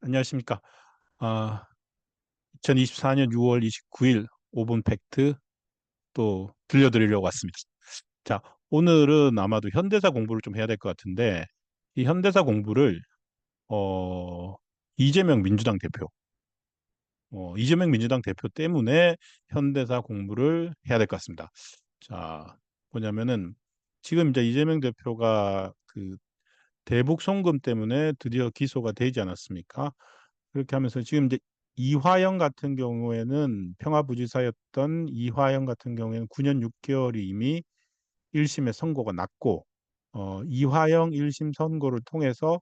안녕하십니까. 아, 2024년 6월 29일 5분 팩트 또 들려드리려고 왔습니다. 자, 오늘은 아마도 현대사 공부를 좀 해야 될 것 같은데, 이 현대사 공부를, 어, 이재명 민주당 대표, 이재명 민주당 대표 때문에 현대사 공부를 해야 될 것 같습니다. 자, 뭐냐면은, 지금 이제 이재명 대표가 그 대북 송금 때문에 드디어 기소가 되지 않았습니까? 그렇게 하면서 지금 이제 이화영 같은 경우에는 평화부지사였던 이화영 같은 경우에는 9년 6개월이 이미 1심의 선고가 났고, 이화영 1심 선고를 통해서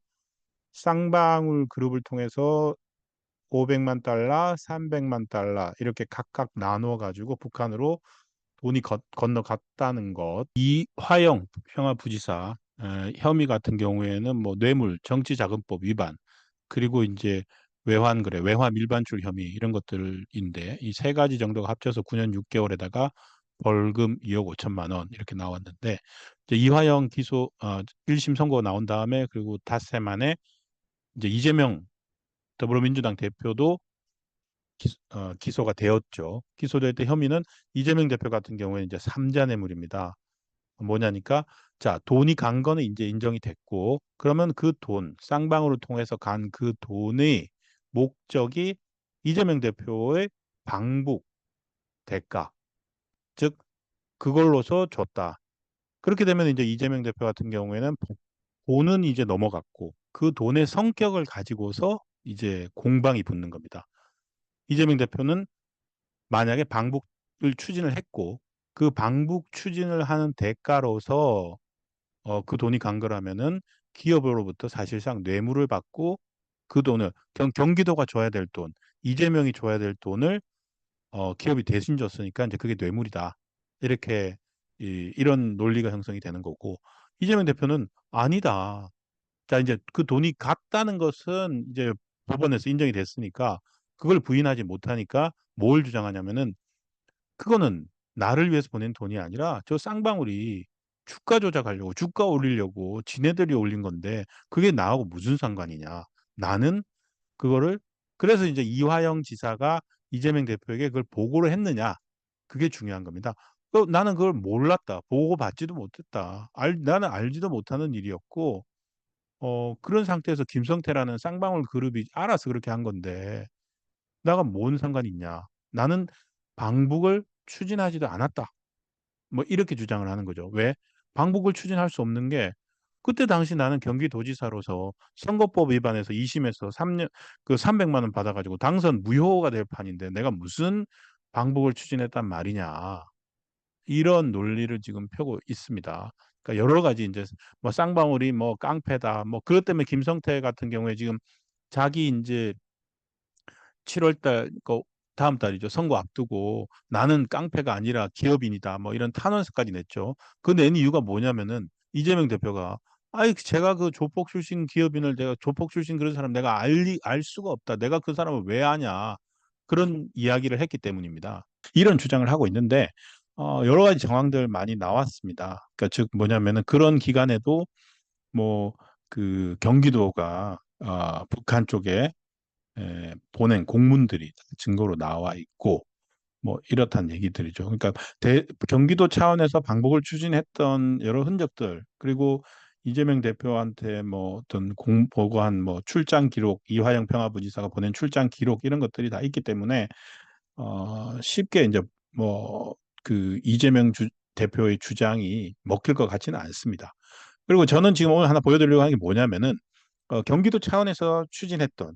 쌍방울 그룹을 통해서 500만 달러, 300만 달러 이렇게 각각 나누어 가지고 북한으로 돈이 건너갔다는 것. 이화영 평화부지사 혐의 같은 경우에는 뭐 뇌물, 정치자금법 위반, 그리고 이제 외환거래, 외환 밀반출 혐의 이런 것들인데 이 세 가지 정도가 합쳐서 9년 6개월에다가 벌금 2억 5천만 원 이렇게 나왔는데 이제 이화영 기소 1심 선고가 나온 다음에 그리고 닷새 만에 이제 이재명 더불어민주당 대표도 기소가 되었죠. 기소될 때 혐의는 이재명 대표 같은 경우에 이제 삼자 뇌물입니다. 뭐냐니까 자 돈이 간 거는 이제 인정이 됐고 그러면 그 돈 쌍방울을 통해서 간 그 돈의 목적이 이재명 대표의 방북 대가 즉 그걸로서 줬다. 그렇게 되면 이제 이재명 대표 같은 경우에는 돈은 이제 넘어갔고 그 돈의 성격을 가지고서 이제 공방이 붙는 겁니다. 이재명 대표는 만약에 방북을 추진을 했고 그 방북 추진을 하는 대가로서 그 돈이 간 거라면은 기업으로부터 사실상 뇌물을 받고 그 돈을 경기도가 줘야 될 돈, 이재명이 줘야 될 돈을 기업이 대신 줬으니까 이제 그게 뇌물이다. 이렇게 이런 논리가 형성이 되는 거고 이재명 대표는 아니다. 자, 이제 그 돈이 갔다는 것은 이제 법원에서 인정이 됐으니까 그걸 부인하지 못하니까 뭘 주장하냐면은 그거는 나를 위해서 보낸 돈이 아니라 저 쌍방울이 주가 조작하려고 주가 올리려고 지네들이 올린 건데 그게 나하고 무슨 상관이냐. 나는 그거를 그래서 이제 이화영 지사가 이재명 대표에게 그걸 보고를 했느냐. 그게 중요한 겁니다. 나는 그걸 몰랐다. 보고 받지도 못했다. 나는 알지도 못하는 일이었고 그런 상태에서 김성태라는 쌍방울 그룹이 알아서 그렇게 한 건데 나가 뭔 상관이 있냐. 나는 방북을 추진하지도 않았다. 뭐 이렇게 주장을 하는 거죠. 왜? 방북을 추진할 수 없는 게 그때 당시 나는 경기도지사로서 선거법 위반해서 2심에서 3년 그 300만 원 받아가지고 당선 무효가 될 판인데 내가 무슨 방북을 추진했단 말이냐. 이런 논리를 지금 펴고 있습니다. 그러니까 여러 가지 이제 뭐 쌍방울이 뭐 깡패다 뭐 그것 때문에 김성태 같은 경우에 지금 자기 이제 7월 달, 그 다음 달이죠. 선거 앞두고 나는 깡패가 아니라 기업인이다. 뭐 이런 탄원서까지 냈죠. 그 낸 이유가 뭐냐면은 이재명 대표가 아이 제가 그 조폭 출신 기업인을 내가 조폭 출신 그런 사람 내가 알 수가 없다. 내가 그 사람을 왜 아냐. 그런 이야기를 했기 때문입니다. 이런 주장을 하고 있는데 여러 가지 정황들 많이 나왔습니다. 그러니까 즉 뭐냐면은 그런 기간에도 뭐 그 경기도가 북한 쪽에 보낸 공문들이 증거로 나와 있고 뭐 이렇다는 얘기들이죠. 그러니까 경기도 차원에서 방북을 추진했던 여러 흔적들 그리고 이재명 대표한테 뭐 어떤 보고한 뭐 출장 기록 이화영 평화부지사가 보낸 출장 기록 이런 것들이 다 있기 때문에 쉽게 이제 뭐 그 대표의 주장이 먹힐 것 같지는 않습니다. 그리고 저는 지금 오늘 하나 보여드리려고 하는 게 뭐냐면은 경기도 차원에서 추진했던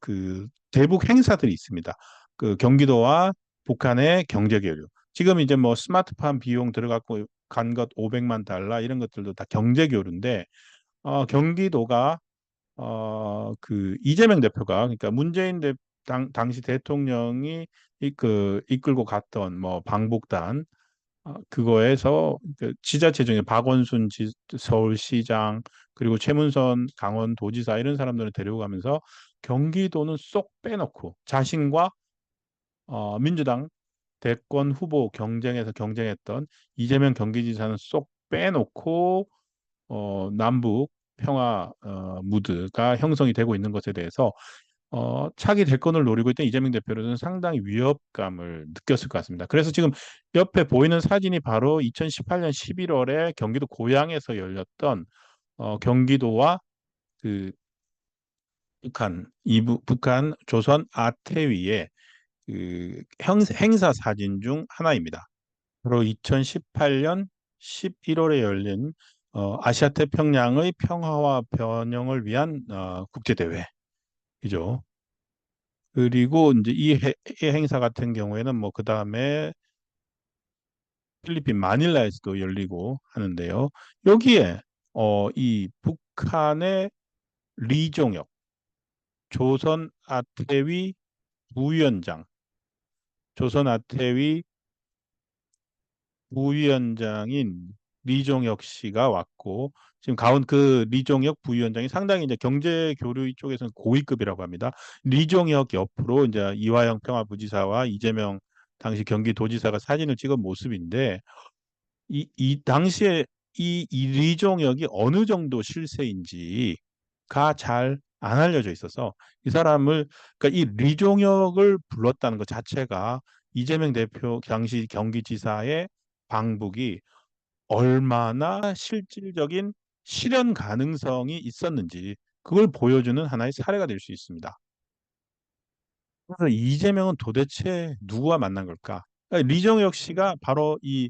그 대북 행사들이 있습니다. 그 경기도와 북한의 경제 교류. 지금 이제 뭐 스마트팜 비용 들어갔고 간 것 500만 달러 이런 것들도 다 경제 교류인데 경기도가 그 이재명 대표가 그러니까 문재인 당시 대통령이 이끌고 갔던 뭐 방북단 그거에서 그 지자체 중에 박원순 서울시장 그리고 최문선 강원도지사 이런 사람들을 데리고 가면서 경기도는 쏙 빼놓고 자신과 민주당 대권 후보 경쟁에서 경쟁했던 이재명 경기지사는 쏙 빼놓고 남북 평화 무드가 형성이 되고 있는 것에 대해서 차기 대권을 노리고 있던 이재명 대표로는 상당히 위협감을 느꼈을 것 같습니다. 그래서 지금 옆에 보이는 사진이 바로 2018년 11월에 경기도 고양에서 열렸던 경기도와 그 북한 조선 아태위의 그 행사 사진 중 하나입니다. 바로 2018년 11월에 열린 아시아 태평양의 평화와 번영을 위한 국제대회이죠. 그리고 이제 이 행사 같은 경우에는 뭐 그 다음에 필리핀 마닐라에서도 열리고 하는데요. 여기에 이 북한의 리종혁 조선 아태위 부위원장, 조선 아태위 부위원장인 리종혁 씨가 왔고 지금 가운 그 리종혁 부위원장이 상당히 이제 경제 교류 쪽에서는 고위급이라고 합니다. 리종혁 옆으로 이제 이화영 평화부지사와 이재명 당시 경기도지사가 사진을 찍은 모습인데 이 당시에 이 리종혁이 어느 정도 실세인지가 잘 안 알려져 있어서 이 사람을 그러니까 이 리종혁을 불렀다는 것 자체가 이재명 대표 당시 경기지사의 방북이 얼마나 실질적인 실현 가능성이 있었는지 그걸 보여주는 하나의 사례가 될 수 있습니다. 그래서 이재명은 도대체 누구와 만난 걸까? 그러니까 리정혁 씨가 바로 이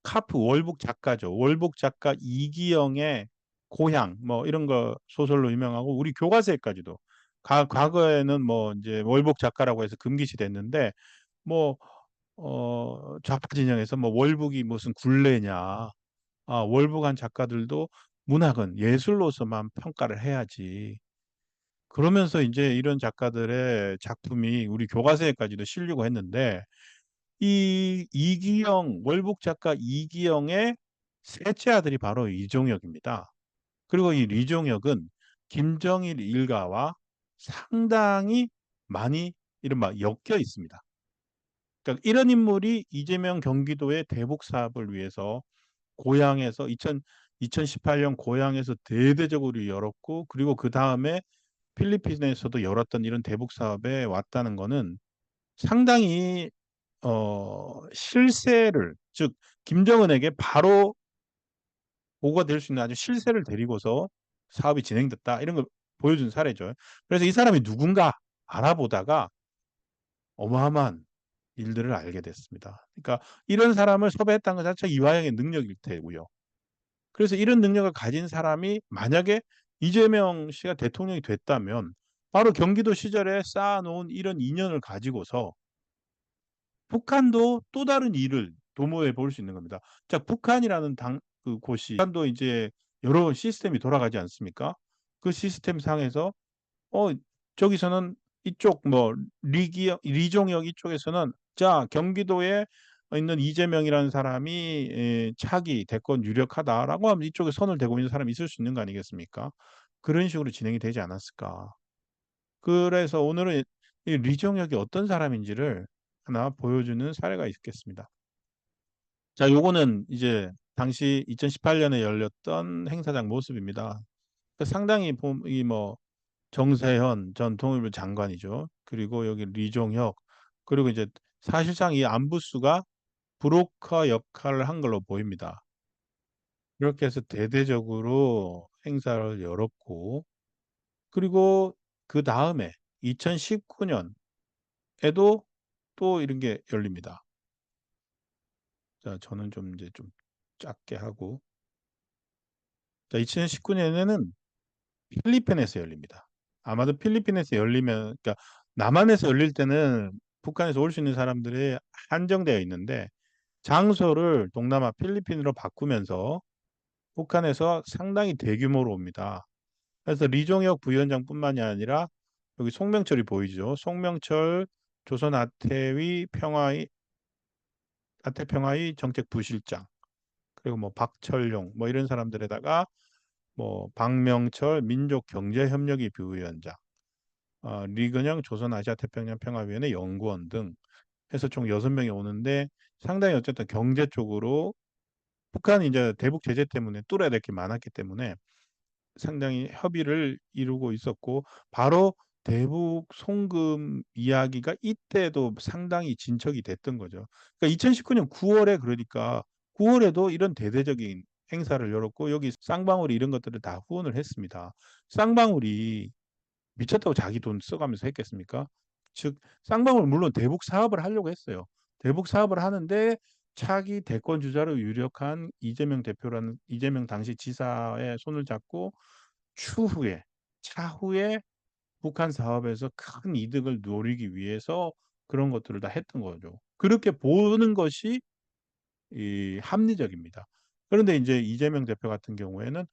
카프 월북 작가죠. 월북 작가 이기영의 고향 뭐 이런 거 소설로 유명하고 우리 교과서에까지도 과거에는 뭐 이제 월북 작가라고 해서 금기시 됐는데 뭐 좌파 진영에서 뭐 월북이 무슨 굴레냐. 월북한 작가들도 문학은 예술로서만 평가를 해야지. 그러면서 이제 이런 작가들의 작품이 우리 교과서에까지도 실리고 했는데 이 이기영 월북 작가 이기영의 셋째 아들이 바로 이종혁입니다. 그리고 이 이종혁은 김정일 일가와 상당히 많이 이른바 엮여 있습니다. 그러니까 이런 인물이 이재명 경기도의 대북 사업을 위해서 고향에서 2018년 고향에서 대대적으로 열었고 그리고 그 다음에 필리핀에서도 열었던 이런 대북 사업에 왔다는 거는 상당히 실세를 즉 김정은에게 바로 보고가 될 수 있는 아주 실세를 데리고서 사업이 진행됐다 이런 걸 보여준 사례죠. 그래서 이 사람이 누군가 알아보다가 어마어마한 일들을 알게 됐습니다. 그러니까 이런 사람을 섭외했다는 것 자체가 이화영의 능력일 테고요. 그래서 이런 능력을 가진 사람이 만약에 이재명 씨가 대통령이 됐다면 바로 경기도 시절에 쌓아놓은 이런 인연을 가지고서 북한도 또 다른 일을 도모해 볼 수 있는 겁니다. 자, 북한이라는 그 곳이 북한도 이제 여러 시스템이 돌아가지 않습니까? 그 시스템 상에서 어 저기서는 이쪽 뭐 리종혁 이쪽에서는 자 경기도에 있는 이재명이라는 사람이 차기 대권 유력하다라고 하면 이쪽에 손을 대고 있는 사람이 있을 수 있는 거 아니겠습니까? 그런 식으로 진행이 되지 않았을까? 그래서 오늘은 이 리종혁이 어떤 사람인지를 하나 보여주는 사례가 있겠습니다. 자, 요거는 이제 당시 2018년에 열렸던 행사장 모습입니다. 상당히 이뭐 정세현 전 통일부 장관이죠. 그리고 여기 리종혁 그리고 이제 사실상 이 안부수가 브로커 역할을 한 걸로 보입니다. 이렇게 해서 대대적으로 행사를 열었고 그리고 그 다음에 2019년에도 또 이런 게 열립니다. 자, 저는 좀 이제 좀 작게 하고 자, 2019년에는 필리핀에서 열립니다. 아마도 필리핀에서 열리면, 그러니까 남한에서 열릴 때는 북한에서 올 수 있는 사람들이 한정되어 있는데 장소를 동남아 필리핀으로 바꾸면서 북한에서 상당히 대규모로 옵니다. 그래서 리종혁 부위원장뿐만이 아니라 여기 송명철이 보이죠. 송명철 조선 아태평화의 정책부실장 그리고 뭐 박철용 뭐 이런 사람들에다가 뭐 박명철 민족경제협력위 부위원장 리근영 조선아시아태평양평화위원회 연구원 등 해서 총 6명이 오는데 상당히 어쨌든 경제 쪽으로 북한이 이제 대북 제재 때문에 뚫어야 될 게 많았기 때문에 상당히 협의를 이루고 있었고, 바로 대북 송금 이야기가 이때도 상당히 진척이 됐던 거죠. 그러니까 2019년 9월에, 그러니까 9월에도 이런 대대적인 행사를 열었고, 여기 쌍방울이 이런 것들을 다 후원을 했습니다. 쌍방울이 미쳤다고 자기 돈 써가면서 했겠습니까? 즉, 쌍방울 물론 대북 사업을 하려고 했어요. 대북 사업을 하는데 차기 대권 주자로 유력한 이재명 대표라는, 이재명 당시 지사의 손을 잡고 추후에 차후에 북한 사업에서 큰 이득을 노리기 위해서 그런 것들을 다 했던 거죠. 그렇게 보는 것이 합리적입니다. 그런데 이제 이재명 대표 같은 경우에는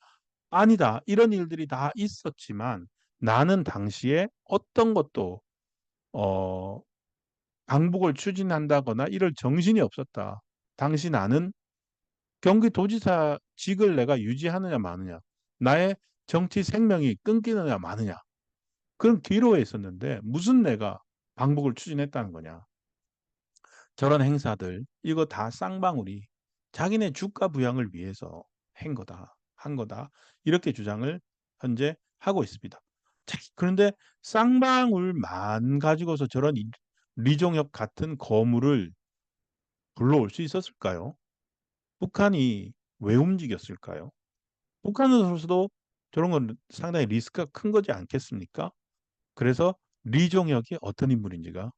아니다, 이런 일들이 다 있었지만 나는 당시에 어떤 것도 어, 방북을 추진한다거나 이럴 정신이 없었다. 당시 나는 경기도지사 직을 내가 유지하느냐 마느냐, 나의 정치 생명이 끊기느냐 마느냐, 그런 기로에 있었는데 무슨 내가 방북을 추진했다는 거냐. 저런 행사들 이거 다 쌍방울이 자기네 주가 부양을 위해서 한 거다. 이렇게 주장을 현재 하고 있습니다. 자, 그런데 쌍방울만 가지고서 저런 리종혁 같은 거물을 불러올 수 있었을까요? 북한이 왜 움직였을까요? 북한으로서도 저런 건 상당히 리스크가 큰 거지 않겠습니까? 그래서 리종혁이 어떤 인물인지가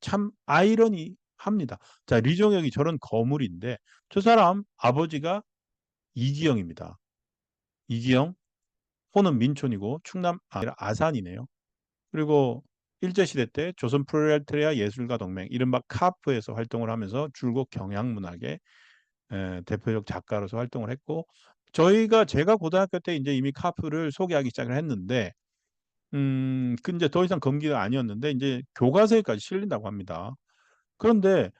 참 아이러니합니다. 자, 리종혁이 저런 거물인데 저 사람 아버지가 이기영입니다. 이기영, 호는 민촌이고 충남 아니라 아산이네요. 그리고 일제시대 때 조선 프롤레타리아 예술가 동맹 이른바 카프에서 활동을 하면서 줄곧 경향문학의 대표적 작가로서 활동을 했고, 제가 고등학교 때 이제 이미 카프를 소개하기 시작을 했는데 그 이제 더 이상 검기가 아니었는데 이제 교과서에까지 실린다고 합니다. 그런데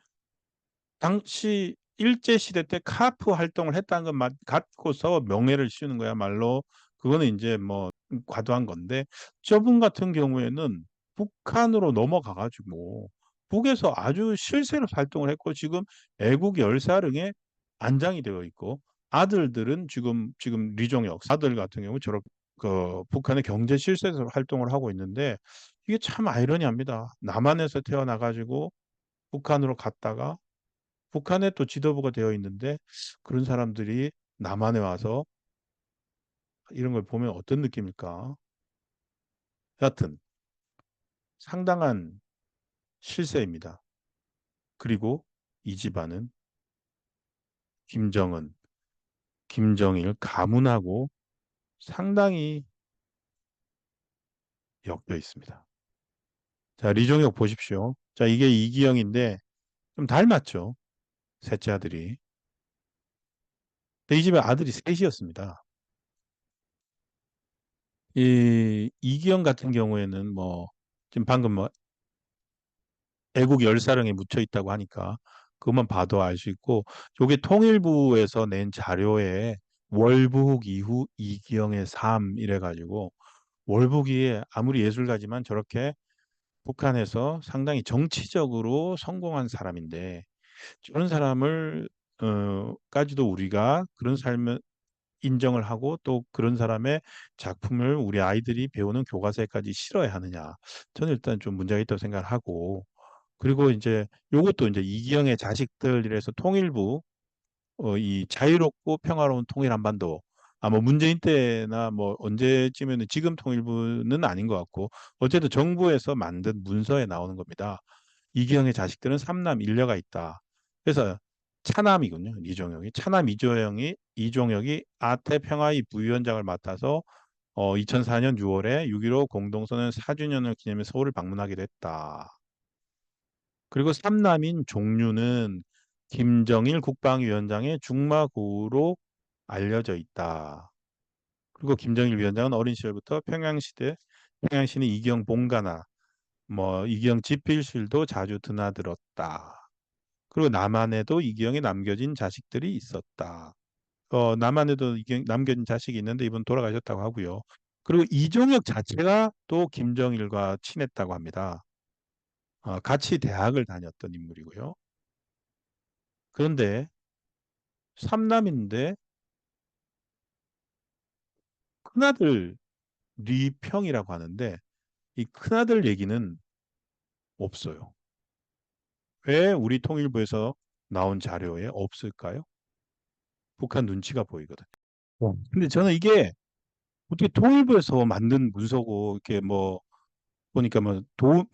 당시 일제 시대 때 카프 활동을 했다는 것만 갖고서 명예를 씌우는 거야말로 그거는 이제 뭐 과도한 건데, 저분 같은 경우에는 북한으로 넘어가 가지고 북에서 아주 실세로 활동을 했고 지금 애국 열사릉에 안장이 되어 있고, 아들들은 지금 리종혁 아들 같은 경우 저렇게 그 북한의 경제 실세에서 활동을 하고 있는데, 이게 참 아이러니합니다. 남한에서 태어나 가지고 북한으로 갔다가 북한에 또 지도부가 되어 있는데 그런 사람들이 남한에 와서 이런 걸 보면 어떤 느낌일까? 여하튼 상당한 실세입니다. 그리고 이 집안은 김정은, 김정일 가문하고 상당히 엮여 있습니다. 자, 리종혁 보십시오. 자, 이게 이기영인데 좀 닮았죠? 셋째 아들이. 근데 이 집에 아들이 셋이었습니다. 이 이기영 같은 경우에는 뭐 지금 방금 뭐 애국 열사령에 묻혀 있다고 하니까 그것만 봐도 알 수 있고, 요게 통일부에서 낸 자료에 월북 이후 이기영의 삶 이래가지고, 월북이 아무리 예술가지만 저렇게 북한에서 상당히 정치적으로 성공한 사람인데 저런 사람을 까지도 우리가 그런 삶을 인정을 하고 또 그런 사람의 작품을 우리 아이들이 배우는 교과서에까지 실어야 하느냐. 저는 일단 좀 문제가 있다고 생각을 하고, 그리고 이제 요것도 이제 이기영의 자식들이라서 통일부 이 자유롭고 평화로운 통일 한반도, 아마 문재인 때나 뭐 언제쯤에는, 지금 통일부는 아닌 것 같고 어쨌든 정부에서 만든 문서에 나오는 겁니다. 이기영의 자식들은 삼남 일녀가 있다. 그래서 차남이군요. 이종혁이 차남 이종혁이 아태 평화의 부위원장을 맡아서 2004년 6월에 6.15 공동선언 4주년을 기념해 서울을 방문하기도 했다. 그리고 삼남인 종류는 김정일 국방위원장의 중마고우로 알려져 있다. 그리고 김정일 위원장은 어린 시절부터 평양시내 이기영 본가나 뭐 이기영 집필실도 자주 드나들었다. 그리고 남한에도 이기영이 남겨진 자식들이 있었다. 남한에도 이기영 남겨진 자식이 있는데 이분 돌아가셨다고 하고요. 그리고 이종혁 자체가 또 김정일과 친했다고 합니다. 같이 대학을 다녔던 인물이고요. 그런데 삼남인데 큰아들 리평이라고 하는데 이 큰아들 얘기는 없어요. 왜 우리 통일부에서 나온 자료에 없을까요? 북한 눈치가 보이거든. 근데 저는 이게 어떻게 통일부에서 만든 문서고 이렇게 뭐 보니까 뭐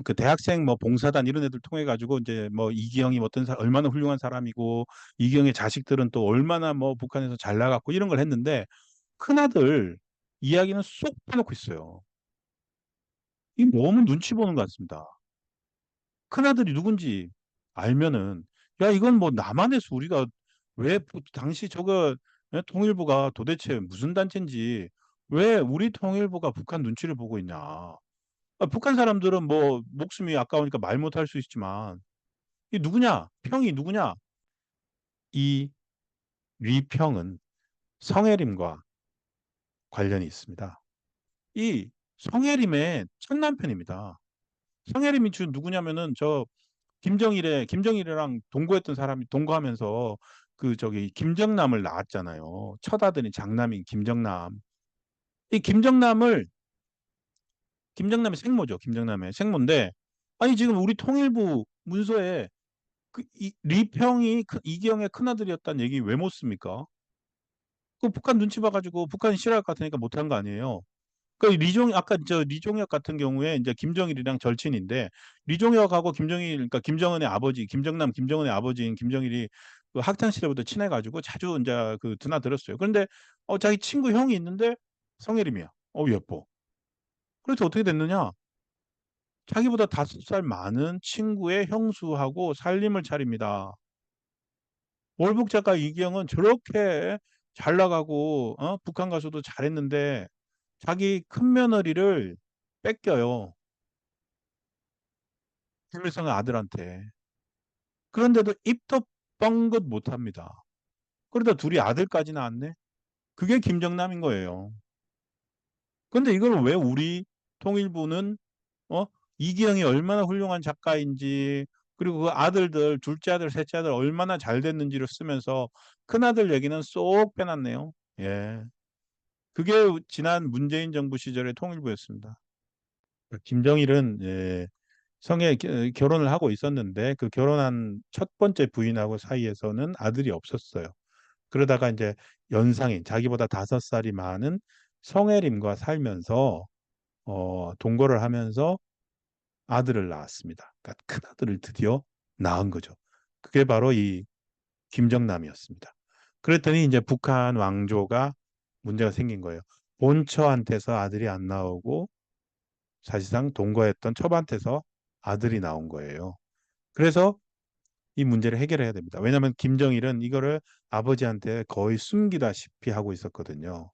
그 대학생 뭐 봉사단 이런 애들 통해 가지고 이제 뭐 이기영이 어떤 얼마나 훌륭한 사람이고 이기영의 자식들은 또 얼마나 뭐 북한에서 잘 나갔고 이런 걸 했는데 큰아들 이야기는 쏙 빼놓고 있어요. 이 너무 눈치 보는 것 같습니다. 큰아들이 누군지 알면은 야 이건 뭐 남한에서 우리가 왜 당시 저거 통일부가 도대체 무슨 단체인지 왜 우리 통일부가 북한 눈치를 보고 있냐. 북한 사람들은 뭐 목숨이 아까우니까 말 못할 수 있지만 이 누구냐? 평이 누구냐? 이 리평은 성혜림과 관련이 있습니다. 이 성혜림의 첫 남편입니다. 성혜림이 지금 누구냐면은 저 김정일이랑 동거했던 사람이 동거하면서 그 저기 김정남을 낳았잖아요. 첫 아들이 장남인 김정남. 이 김정남의 생모죠. 김정남의 생모인데 아니 지금 우리 통일부 문서에 리평이 이기영의 큰아들이었다는 얘기 왜 못 씁니까? 그 북한 눈치 봐가지고 북한이 싫어할 것 같으니까 못한 거 아니에요. 그 아까 저 리종혁 같은 경우에 이제 김정일이랑 절친인데 리종혁하고 김정일 그러니까 김정은의 아버지 김정남 김정은의 아버지인 김정일이 그 학창 시절부터 친해가지고 자주 이제 그 드나들었어요. 그런데 자기 친구 형이 있는데 성혜림이야. 예뻐. 그래서 어떻게 됐느냐? 자기보다 5살 많은 친구의 형수하고 살림을 차립니다. 월북 작가 이기영은 저렇게 잘 나가고 북한 가서도 잘했는데 자기 큰 며느리를 뺏겨요. 김일성의 아들한테. 그런데도 입도 뻥긋 못합니다. 그러다 둘이 아들까지 낳았네. 그게 김정남인 거예요. 그런데 이걸 왜 우리 통일부는 어? 이기영이 얼마나 훌륭한 작가인지 그리고 그 아들들 둘째 아들 셋째 아들 얼마나 잘 됐는지를 쓰면서 큰아들 얘기는 쏙 빼놨네요. 예. 그게 지난 문재인 정부 시절의 통일부였습니다. 김정일은 성에 결혼을 하고 있었는데 그 결혼한 첫 번째 부인하고 사이에서는 아들이 없었어요. 그러다가 이제 연상인 자기보다 5살이 많은 성혜림과 살면서 동거를 하면서 아들을 낳았습니다. 그러니까 큰 아들을 드디어 낳은 거죠. 그게 바로 이 김정남이었습니다. 그랬더니 이제 북한 왕조가 문제가 생긴 거예요. 본처한테서 아들이 안 나오고 사실상 동거했던 첩한테서 아들이 나온 거예요. 그래서 이 문제를 해결해야 됩니다. 왜냐하면 김정일은 이거를 아버지한테 거의 숨기다시피 하고 있었거든요.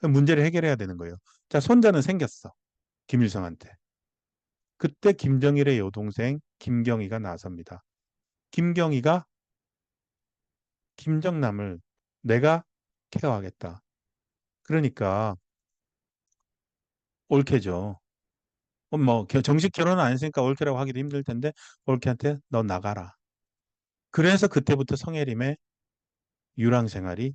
문제를 해결해야 되는 거예요. 자, 손자는 생겼어. 김일성한테. 그때 김정일의 여동생 김경희가 나섭니다. 김경희가 김정남을 내가 케어하겠다. 그러니까 올케죠. 뭐 정식 결혼은 안 했으니까 올케라고 하기도 힘들 텐데 올케한테 너 나가라. 그래서 그때부터 성혜림의 유랑 생활이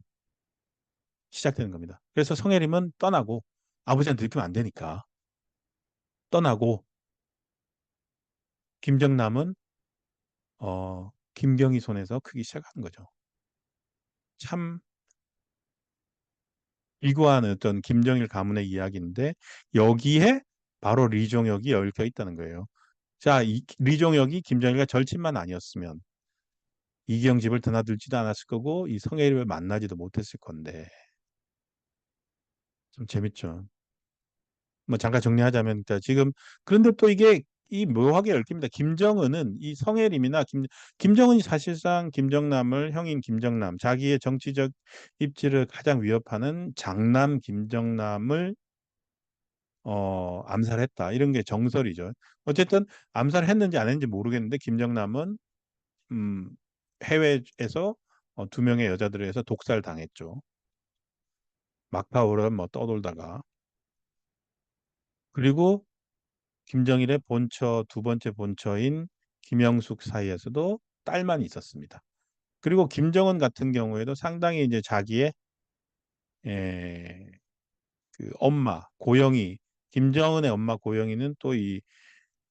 시작되는 겁니다. 그래서 성혜림은 떠나고 아버지한테 들키면 안 되니까 떠나고 김정남은 김경희 손에서 크기 시작하는 거죠. 참 일구한 어떤 김정일 가문의 이야기인데 여기에 바로 리종혁이 얽혀 있다는 거예요. 자, 리종혁이 김정일과 절친만 아니었으면 이경 집을 드나들지도 않았을 거고 이 성혜림을 만나지도 못했을 건데 좀 재밌죠. 뭐 잠깐 정리하자면 지금 그런데 또 이게 이 묘하게 얽힙니다. 김정은은 이 성혜림이나 김정은이 사실상 김정남을 형인 김정남 자기의 정치적 입지를 가장 위협하는 장남 김정남을 암살했다 이런 게 정설이죠. 어쨌든 암살했는지 안 했는지 모르겠는데 김정남은 음, 해외에서 2명의 여자들에 의해서 독살 당했죠. 막파오를 뭐 떠돌다가 그리고 김정일의 본처 두 번째 본처인 김영숙 사이에서도 딸만 있었습니다. 그리고 김정은 같은 경우에도 상당히 이제 자기의 에, 그 엄마 고영이 김정은의 엄마 고영이는 또 이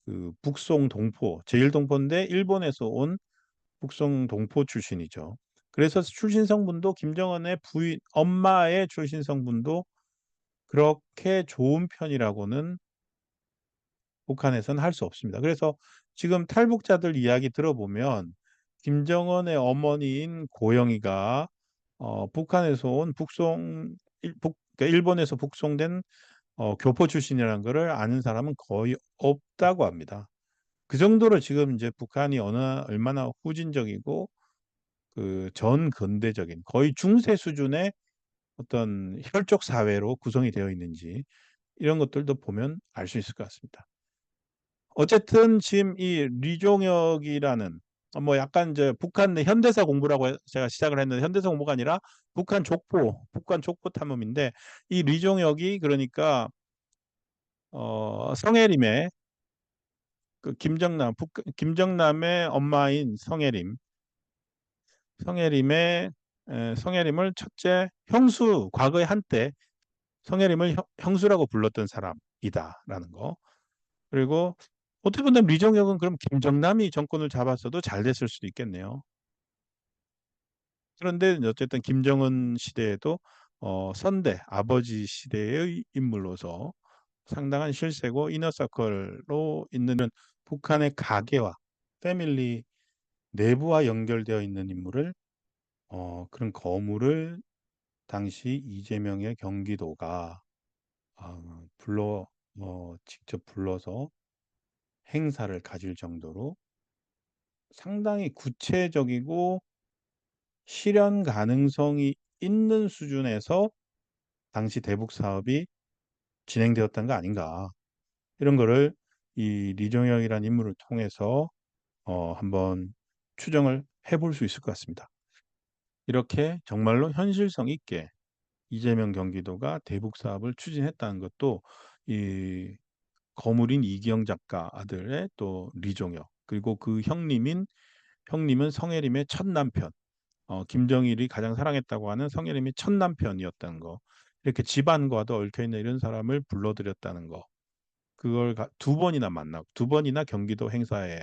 그 북송 동포 제일동포인데 일본에서 온 북송 동포 출신이죠. 그래서 출신 성분도 김정은의 부인 엄마의 출신 성분도 그렇게 좋은 편이라고는 북한에서는 할 수 없습니다. 그래서 지금 탈북자들 이야기 들어보면 김정은의 어머니인 고영이가 북한에서 온 그러니까 일본에서 북송된 교포 출신이라는 것을 아는 사람은 거의 없다고 합니다. 그 정도로 지금 이제 북한이 얼마나 후진적이고 그 전근대적인 거의 중세 수준의 어떤 혈족 사회로 구성이 되어 있는지 이런 것들도 보면 알 수 있을 것 같습니다. 어쨌든 지금 이 리종혁이라는 뭐 약간 이제 북한 내 현대사 공부라고 제가 시작을 했는데 현대사 공부가 아니라 북한 족보 탐험인데 이 리종혁이 그러니까 성혜림의 그 김정남의 엄마인 성혜림을 첫째 과거에 한때 성혜림을 형수라고 불렀던 사람이다라는 거. 그리고 어떻게 보면 리정혁은 그럼 김정남이 정권을 잡았어도 잘 됐을 수도 있겠네요. 그런데 어쨌든 김정은 시대에도 선대 아버지 시대의 인물로서 상당한 실세고 이너서클로 있는 북한의 가계와 패밀리 내부와 연결되어 있는 인물을 그런 거물을 당시 이재명의 경기도가 직접 불러서 행사를 가질 정도로 상당히 구체적이고 실현 가능성이 있는 수준에서 당시 대북 사업이 진행되었던 거 아닌가. 이런 거를 이 리종혁이라는 인물을 통해서 한번 추정을 해볼 수 있을 것 같습니다. 이렇게 정말로 현실성 있게 이재명 경기도가 대북 사업을 추진했다는 것도 이 거물인 이기영 작가 아들의 또 리종혁 그리고 그 형님은 성혜림의 첫 남편 김정일이 가장 사랑했다고 하는 성혜림이 첫 남편이었다는 거 이렇게 집안과도 얽혀 있는 이런 사람을 불러들였다는 거 그걸 두 번이나 만나고 두 번이나 경기도 행사에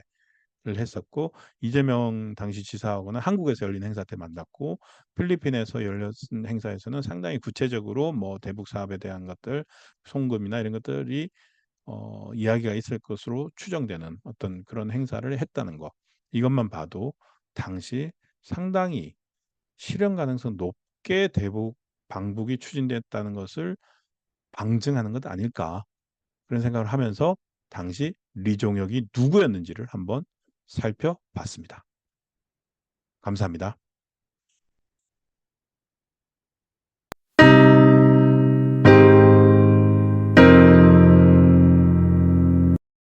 했었고 이재명 당시 지사하고는 한국에서 열린 행사 때 만났고 필리핀에서 열렸은 행사에서는 상당히 구체적으로 뭐 대북 사업에 대한 것들 송금이나 이런 것들이 이야기가 있을 것으로 추정되는 어떤 그런 행사를 했다는 거 이것만 봐도 당시 상당히 실현 가능성 높게 대북 방북이 추진됐다는 것을 방증하는 것 아닐까 그런 생각을 하면서 당시 리종혁이 누구였는지를 한번 살펴봤습니다. 감사합니다.